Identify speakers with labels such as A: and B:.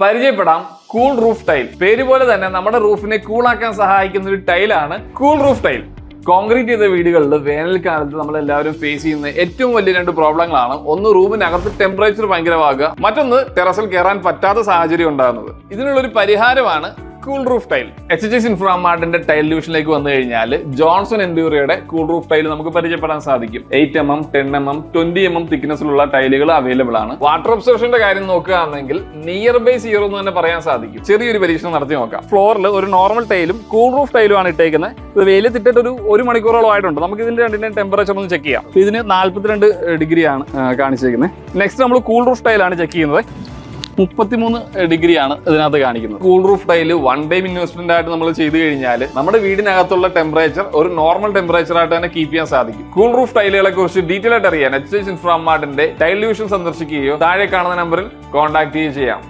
A: പരിചയപ്പെടാം cool roof tile. പേര് പോലെ തന്നെ നമ്മുടെ റൂഫിനെ കൂളാക്കാൻ സഹായിക്കുന്ന ഒരു ടൈലാണ് കൂൾ റൂഫ് ടൈൽ. കോൺക്രീറ്റ് ചെയ്ത വീടുകളിൽ വേനൽക്കാലത്ത് നമ്മൾ എല്ലാവരും ഫേസ് ചെയ്യുന്ന ഏറ്റവും വലിയ രണ്ട് പ്രോബ്ലങ്ങളാണ്. ഒന്ന്, റൂമിനകത്ത് ടെമ്പറേച്ചർ ഭയങ്കരമാകുക, മറ്റൊന്ന് ടെറസിൽ കയറാൻ പറ്റാത്ത സാഹചര്യം ഉണ്ടാകുന്നത്. ഇതിനുള്ളൊരു പരിഹാരമാണ് കൂൾ റൂഫ് ടൈൽ. HHS ഇൻഫ്രാമാർട്ടിന്റെ ടൈൽ ഡിവിഷനിലേക്ക് വന്നു കഴിഞ്ഞാൽ ജോൺസൺ എൻഡ്യൂറയുടെ കൂൾ റൂഫ് ടൈൽ നമുക്ക് പരിചയപ്പെടാൻ സാധിക്കും. 8mm, 10mm, 20mm തിക്നെസ്സിലുള്ള ടൈലുകൾ അവൈലബിൾ ആണ്. വാട്ടർ അബ്സോർപ്ഷന്റെ കാര്യം നോക്കുകയാണെങ്കിൽ നിയർ ബൈ 0 എന്ന് തന്നെ പറയാൻ സാധിക്കും. ചെറിയൊരു പരീക്ഷണം നടത്തി നോക്കാം. ഫ്ലോറിൽ ഒരു നോർമൽ ടൈലും കൂൾ റൂഫ് ടൈലും ആണ് ഇട്ടേക്കുന്നത്. ഇത് വെയിലത്തിട്ടിട്ട് ഒരു മണിക്കൂറോളം ആയിട്ടുണ്ട്. നമുക്ക് ഇതിന്റെ രണ്ടിന്റെ ടെമ്പറേച്ചർ ഒന്ന് ചെക്ക് ചെയ്യാം. ഇതിന് 42 ഡിഗ്രിയാണ് കാണിച്ചിരിക്കുന്നത്. നെക്സ്റ്റ് നമ്മൾ കൂൾ റൂഫ് ടൈലാണ് ചെക്ക് ചെയ്യുന്നത്. 33 ഡിഗ്രിയാണ് ഇതിനകത്ത് കാണിക്കുന്നത്. Cool roof tile one time investment ആയിട്ട് നമ്മൾ ചെയ്ത് കഴിഞ്ഞാൽ നമ്മുടെ വീടിനകത്തുള്ള ടെമ്പറേച്ചർ ഒരു നോർമൽ ടെമ്പറേച്ചർ ആയിട്ട് തന്നെ കീപ്പ് ചെയ്യാൻ സാധിക്കും. കൂൾ റൂഫ് ടൈലുകളെ കുറിച്ച് ഡീറ്റെയിൽ ആയിട്ട് അറിയാൻ HHS ഇൻഫ്രാമാർട്ടിന്റെ ടൈൽ ഡിവിഷൻ സന്ദർശിക്കുകയോ താഴെ കാണുന്ന നമ്പറിൽ കോൺടാക്ട് ചെയ്യുകയോ ചെയ്യാം.